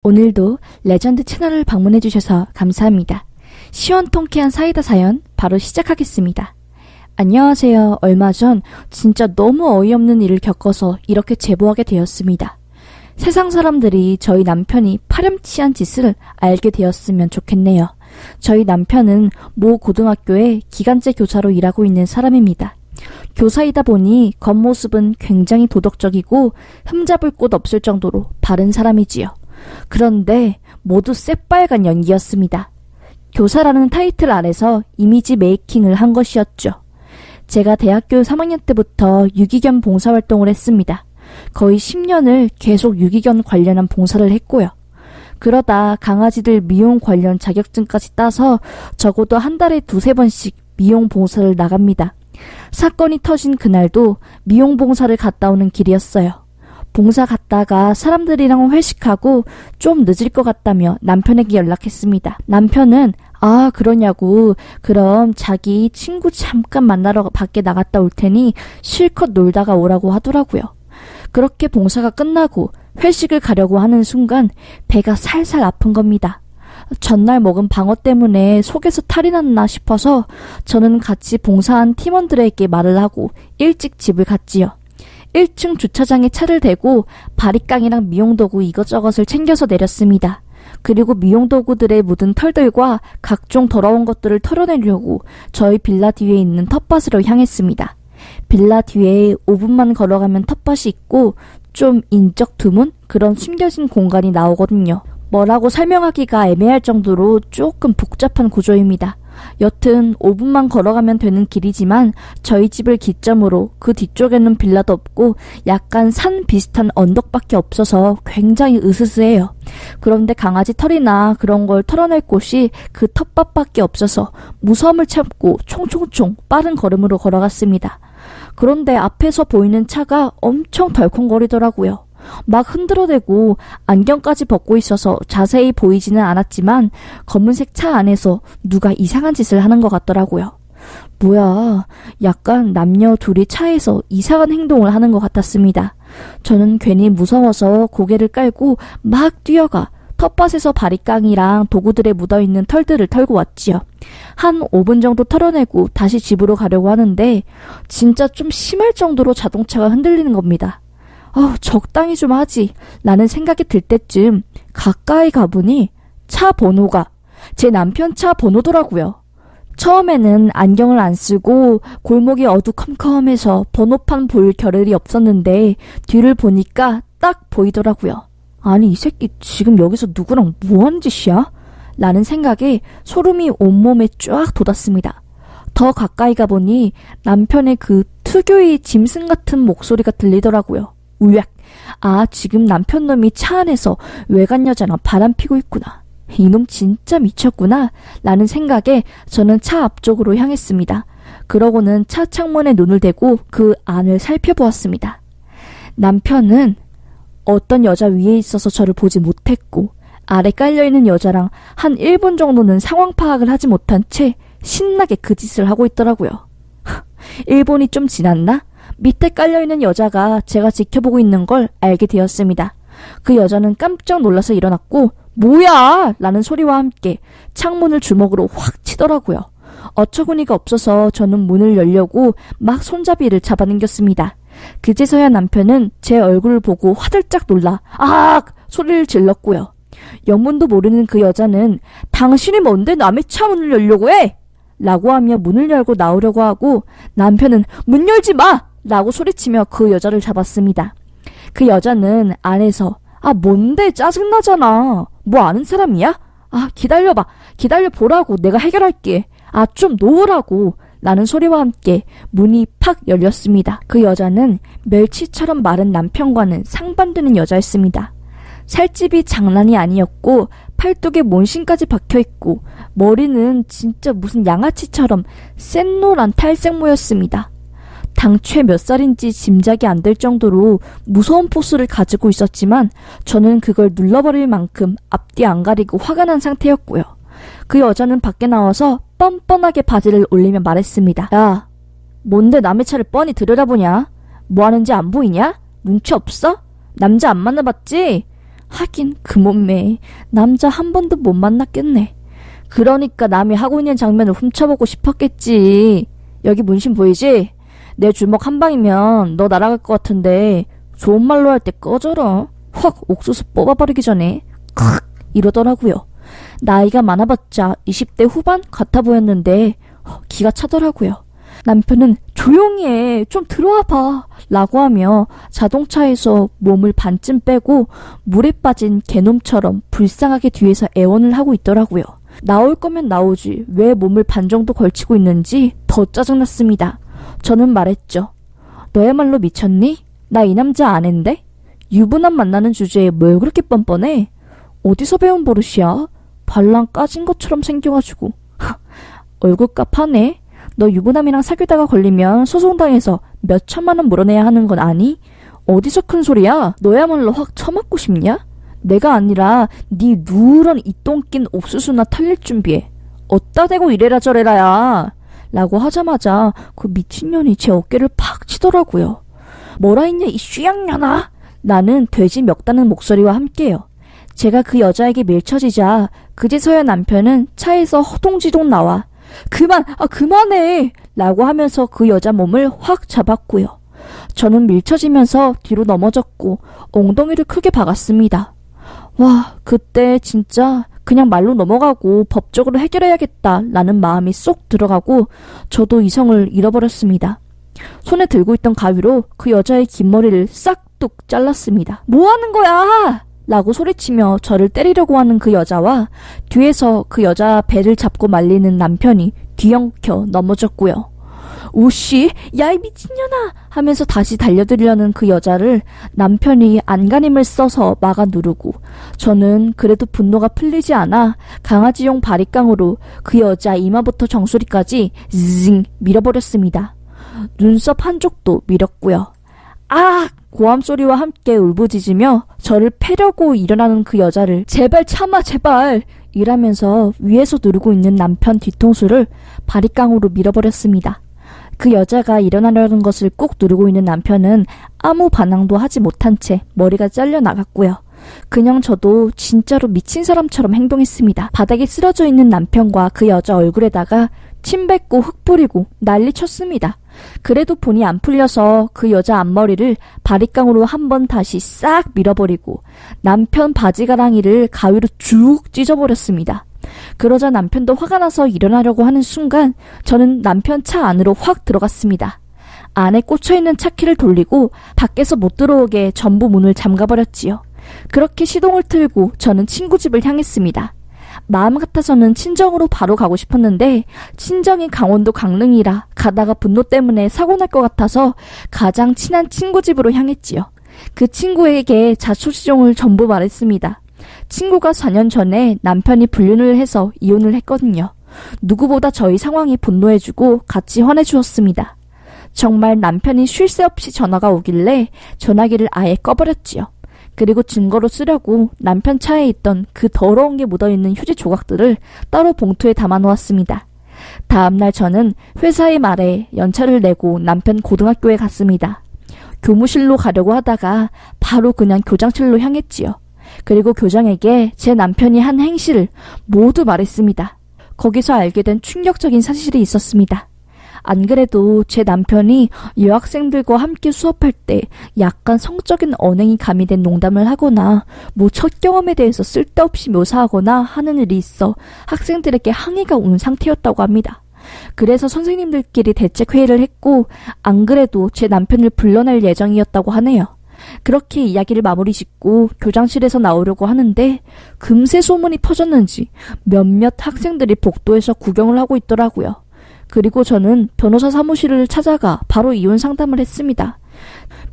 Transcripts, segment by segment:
오늘도 레전드 채널을 방문해주셔서 감사합니다. 시원통쾌한 사이다 사연 바로 시작하겠습니다. 안녕하세요. 얼마 전 진짜 너무 어이없는 일을 겪어서 이렇게 제보하게 되었습니다. 세상 사람들이 저희 남편이 파렴치한 짓을 알게 되었으면 좋겠네요. 저희 남편은 모 고등학교에 기간제 교사로 일하고 있는 사람입니다. 교사이다 보니 겉모습은 굉장히 도덕적이고 흠잡을 곳 없을 정도로 바른 사람이지요. 그런데 모두 새빨간 연기였습니다. 교사라는 타이틀 아래서 이미지 메이킹을 한 것이었죠. 제가 대학교 3학년 때부터 유기견 봉사활동을 했습니다. 거의 10년을 계속 유기견 관련한 봉사를 했고요. 그러다 강아지들 미용 관련 자격증까지 따서 적어도 한 달에 2-3번씩 미용 봉사를 나갑니다. 사건이 터진 그날도 미용 봉사를 갔다 오는 길이었어요. 봉사 갔다가 사람들이랑 회식하고 좀 늦을 것 같다며 남편에게 연락했습니다. 남편은 그러냐고 그럼 자기 친구 잠깐 만나러 밖에 나갔다 올 테니 실컷 놀다가 오라고 하더라고요. 그렇게 봉사가 끝나고 회식을 가려고 하는 순간 배가 살살 아픈 겁니다. 전날 먹은 방어 때문에 속에서 탈이 났나 싶어서 저는 같이 봉사한 팀원들에게 말을 하고 일찍 집을 갔지요. 1층 주차장에 차를 대고 바리깡이랑 미용도구 이것저것을 챙겨서 내렸습니다. 그리고 미용도구들의 묻은 털들과 각종 더러운 것들을 털어내려고 저희 빌라 뒤에 있는 텃밭으로 향했습니다. 빌라 뒤에 5분만 걸어가면 텃밭이 있고 좀 인적 드문 그런 숨겨진 공간이 나오거든요. 뭐라고 설명하기가 애매할 정도로 조금 복잡한 구조입니다. 여튼 5분만 걸어가면 되는 길이지만 저희 집을 기점으로 그 뒤쪽에는 빌라도 없고 약간 산 비슷한 언덕밖에 없어서 굉장히 으스스해요. 그런데 강아지 털이나 그런 걸 털어낼 곳이 그 텃밭밖에 없어서 무서움을 참고 총총총 빠른 걸음으로 걸어갔습니다. 그런데 앞에서 보이는 차가 엄청 덜컹거리더라고요. 막 흔들어대고 안경까지 벗고 있어서 자세히 보이지는 않았지만 검은색 차 안에서 누가 이상한 짓을 하는 것 같더라고요. 뭐야, 약간 남녀 둘이 차에서 이상한 행동을 하는 것 같았습니다. 저는 괜히 무서워서 고개를 깔고 막 뛰어가 텃밭에서 바리깡이랑 도구들에 묻어있는 털들을 털고 왔지요. 한 5분 정도 털어내고 다시 집으로 가려고 하는데 진짜 좀 심할 정도로 자동차가 흔들리는 겁니다. 적당히 좀 하지 라는 생각이 들 때쯤 가까이 가보니 차 번호가 제 남편 차 번호더라고요. 처음에는 안경을 안 쓰고 골목이 어두컴컴해서 번호판 볼 겨를이 없었는데 뒤를 보니까 딱 보이더라고요. 아니 이 새끼 지금 여기서 누구랑 뭐하는 짓이야? 라는 생각에 소름이 온몸에 쫙 돋았습니다. 더 가까이 가보니 남편의 그 특유의 짐승 같은 목소리가 들리더라고요. 우약! 지금 남편 놈이 차 안에서 외간 여자랑 바람 피고 있구나. 이놈 진짜 미쳤구나 라는 생각에 저는 차 앞쪽으로 향했습니다. 그러고는 차 창문에 눈을 대고 그 안을 살펴보았습니다. 남편은 어떤 여자 위에 있어서 저를 보지 못했고 아래 깔려있는 여자랑 한 1분 정도는 상황 파악을 하지 못한 채 신나게 그 짓을 하고 있더라고요. 1분이 좀 지났나? 밑에 깔려있는 여자가 제가 지켜보고 있는 걸 알게 되었습니다. 그 여자는 깜짝 놀라서 일어났고 뭐야! 라는 소리와 함께 창문을 주먹으로 확 치더라고요. 어처구니가 없어서 저는 문을 열려고 막 손잡이를 잡아당겼습니다. 그제서야 남편은 제 얼굴을 보고 화들짝 놀라 소리를 질렀고요. 영문도 모르는 그 여자는 당신이 뭔데 남의 차 문을 열려고 해? 라고 하며 문을 열고 나오려고 하고 남편은 문 열지 마! 라고 소리치며 그 여자를 잡았습니다. 그 여자는 안에서 뭔데 짜증나잖아. 뭐 아는 사람이야? 기다려봐. 기다려보라고. 내가 해결할게. 좀 놓으라고. 라는 소리와 함께 문이 팍 열렸습니다. 그 여자는 멸치처럼 마른 남편과는 상반되는 여자였습니다. 살집이 장난이 아니었고 팔뚝에 문신까지 박혀있고 머리는 진짜 무슨 양아치처럼 샛노란 탈색모였습니다. 당최 몇 살인지 짐작이 안 될 정도로 무서운 포스를 가지고 있었지만 저는 그걸 눌러버릴 만큼 앞뒤 안 가리고 화가 난 상태였고요. 그 여자는 밖에 나와서 뻔뻔하게 바지를 올리며 말했습니다. 야, 뭔데 남의 차를 뻔히 들여다보냐? 뭐 하는지 안 보이냐? 눈치 없어? 남자 안 만나봤지? 하긴 그 몸매 남자 한 번도 못 만났겠네. 그러니까 남이 하고 있는 장면을 훔쳐보고 싶었겠지. 여기 문신 보이지? 내 주먹 한 방이면 너 날아갈 것 같은데 좋은 말로 할 때 꺼져라. 확 옥수수 뽑아버리기 전에 칵 이러더라고요. 나이가 많아봤자 20대 후반 같아 보였는데 기가 차더라고요. 남편은 조용히 해, 좀 들어와봐 라고 하며 자동차에서 몸을 반쯤 빼고 물에 빠진 개놈처럼 불쌍하게 뒤에서 애원을 하고 있더라고요. 나올 거면 나오지 왜 몸을 반 정도 걸치고 있는지 더 짜증났습니다. 저는 말했죠. 너야말로 미쳤니? 나 이 남자 아는데? 유부남 만나는 주제에 뭘 그렇게 뻔뻔해? 어디서 배운 버릇이야? 발랑 까진 것처럼 생겨가지고. 얼굴값 하네? 너 유부남이랑 사귀다가 걸리면 소송당해서 몇 천만 원 물어내야 하는 건 아니? 어디서 큰 소리야? 너야말로 확 처맞고 싶냐? 내가 아니라 네 누런 이똥 낀 옥수수나 털릴 준비해. 어따 대고 이래라 저래라야 라고 하자마자 그 미친년이 제 어깨를 팍 치더라고요. 뭐라 했냐 이 슈양년아. 나는 돼지 멱다는 목소리와 함께요. 제가 그 여자에게 밀쳐지자 그제서야 남편은 차에서 허둥지둥 나와 그만해 라고 하면서 그 여자 몸을 확 잡았고요. 저는 밀쳐지면서 뒤로 넘어졌고 엉덩이를 크게 박았습니다. 와, 그때 진짜 그냥 말로 넘어가고 법적으로 해결해야겠다 라는 마음이 쏙 들어가고 저도 이성을 잃어버렸습니다. 손에 들고 있던 가위로 그 여자의 긴 머리를 싹둑 잘랐습니다. 뭐 하는 거야? 라고 소리치며 저를 때리려고 하는 그 여자와 뒤에서 그 여자 배를 잡고 말리는 남편이 뒤엉켜 넘어졌고요. 오씨, 야 이 미친년아 하면서 다시 달려들려는 그 여자를 남편이 안간힘을 써서 막아 누르고 저는 그래도 분노가 풀리지 않아 강아지용 바리깡으로 그 여자 이마부터 정수리까지 징 밀어버렸습니다. 눈썹 한쪽도 밀었고요. 아! 고함 소리와 함께 울부짖으며 저를 패려고 일어나는 그 여자를 제발 참아 제발 이라면서 위에서 누르고 있는 남편 뒤통수를 바리깡으로 밀어버렸습니다. 그 여자가 일어나려는 것을 꾹 누르고 있는 남편은 아무 반항도 하지 못한 채 머리가 잘려나갔고요. 그냥 저도 진짜로 미친 사람처럼 행동했습니다. 바닥에 쓰러져 있는 남편과 그 여자 얼굴에다가 침 뱉고 흙 뿌리고 난리 쳤습니다. 그래도 본이 안 풀려서 그 여자 앞머리를 바리깡으로 한번 다시 싹 밀어버리고 남편 바지가랑이를 가위로 쭉 찢어버렸습니다. 그러자 남편도 화가 나서 일어나려고 하는 순간 저는 남편 차 안으로 확 들어갔습니다. 안에 꽂혀있는 차키를 돌리고 밖에서 못 들어오게 전부 문을 잠가버렸지요. 그렇게 시동을 틀고 저는 친구 집을 향했습니다. 마음 같아서는 친정으로 바로 가고 싶었는데 친정이 강원도 강릉이라 가다가 분노 때문에 사고 날 것 같아서 가장 친한 친구 집으로 향했지요. 그 친구에게 자초지종을 전부 말했습니다. 친구가 4년 전에 남편이 불륜을 해서 이혼을 했거든요. 누구보다 저희 상황에 분노해주고 같이 화내주었습니다. 정말 남편이 쉴 새 없이 전화가 오길래 전화기를 아예 꺼버렸지요. 그리고 증거로 쓰려고 남편 차에 있던 그 더러운 게 묻어있는 휴지 조각들을 따로 봉투에 담아놓았습니다. 다음날 저는 회사의 말에 연차를 내고 남편 고등학교에 갔습니다. 교무실로 가려고 하다가 바로 그냥 교장실로 향했지요. 그리고 교장에게 제 남편이 한 행실을 모두 말했습니다. 거기서 알게 된 충격적인 사실이 있었습니다. 안 그래도 제 남편이 여학생들과 함께 수업할 때 약간 성적인 언행이 가미된 농담을 하거나 첫 경험에 대해서 쓸데없이 묘사하거나 하는 일이 있어 학생들에게 항의가 온 상태였다고 합니다. 그래서 선생님들끼리 대책회의를 했고 안 그래도 제 남편을 불러낼 예정이었다고 하네요. 그렇게 이야기를 마무리 짓고 교장실에서 나오려고 하는데 금세 소문이 퍼졌는지 몇몇 학생들이 복도에서 구경을 하고 있더라고요. 그리고 저는 변호사 사무실을 찾아가 바로 이혼 상담을 했습니다.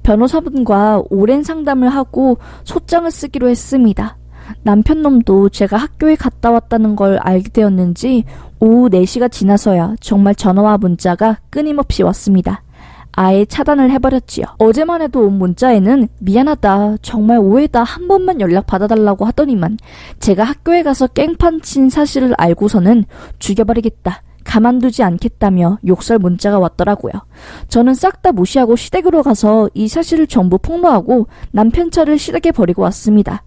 변호사분과 오랜 상담을 하고 소장을 쓰기로 했습니다. 남편 놈도 제가 학교에 갔다 왔다는 걸 알게 되었는지 오후 4시가 지나서야 정말 전화와 문자가 끊임없이 왔습니다. 아예 차단을 해버렸지요. 어제만 해도 온 문자에는 미안하다, 정말 오해다, 한 번만 연락 받아달라고 하더니만 제가 학교에 가서 깽판 친 사실을 알고서는 죽여버리겠다, 가만두지 않겠다며 욕설 문자가 왔더라고요. 저는 싹 다 무시하고 시댁으로 가서 이 사실을 전부 폭로하고 남편 차를 시댁에 버리고 왔습니다.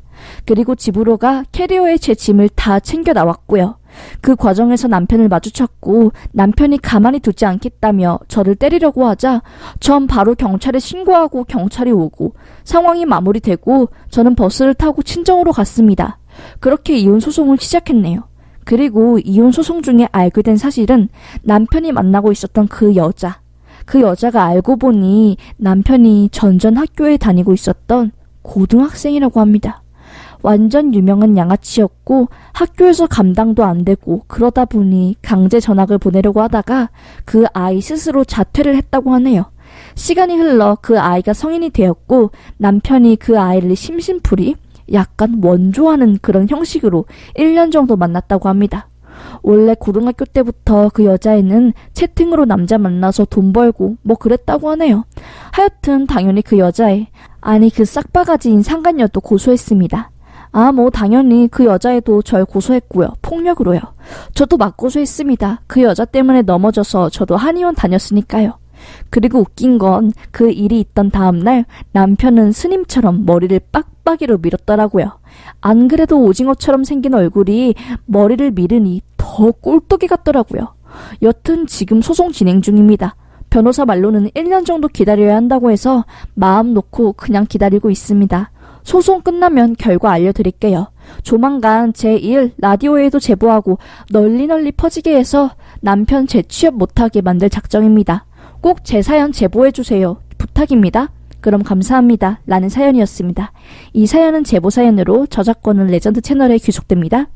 그리고 집으로 가 캐리어에 제 짐을 다 챙겨 나왔고요. 그 과정에서 남편을 마주쳤고 남편이 가만히 두지 않겠다며 저를 때리려고 하자 전 바로 경찰에 신고하고 경찰이 오고 상황이 마무리되고 저는 버스를 타고 친정으로 갔습니다. 그렇게 이혼 소송을 시작했네요. 그리고 이혼 소송 중에 알게 된 사실은 남편이 만나고 있었던 그 여자가 알고 보니 남편이 전전 학교에 다니고 있었던 고등학생이라고 합니다. 완전 유명한 양아치였고 학교에서 감당도 안 되고 그러다 보니 강제 전학을 보내려고 하다가 그 아이 스스로 자퇴를 했다고 하네요. 시간이 흘러 그 아이가 성인이 되었고 남편이 그 아이를 심심풀이 약간 원조하는 그런 형식으로 1년 정도 만났다고 합니다. 원래 고등학교 때부터 그 여자애는 채팅으로 남자 만나서 돈 벌고 뭐 그랬다고 하네요. 하여튼 당연히 그 여자애, 아니 그 싹바가지인 상간녀도 고소했습니다. 당연히 그 여자애도 절 고소했고요. 폭력으로요. 저도 맞고소했습니다. 그 여자 때문에 넘어져서 저도 한의원 다녔으니까요. 그리고 웃긴 건 그 일이 있던 다음날 남편은 스님처럼 머리를 빡빡이로 밀었더라고요. 안 그래도 오징어처럼 생긴 얼굴이 머리를 밀으니 더 꼴뚜기 같더라고요. 여튼 지금 소송 진행 중입니다. 변호사 말로는 1년 정도 기다려야 한다고 해서 마음 놓고 그냥 기다리고 있습니다. 소송 끝나면 결과 알려드릴게요. 조만간 제1 라디오에도 제보하고 널리 퍼지게 해서 남편 재취업 못하게 만들 작정입니다. 꼭 제 사연 제보해주세요. 부탁입니다. 그럼 감사합니다. 라는 사연이었습니다. 이 사연은 제보 사연으로 저작권은 레전드 채널에 귀속됩니다.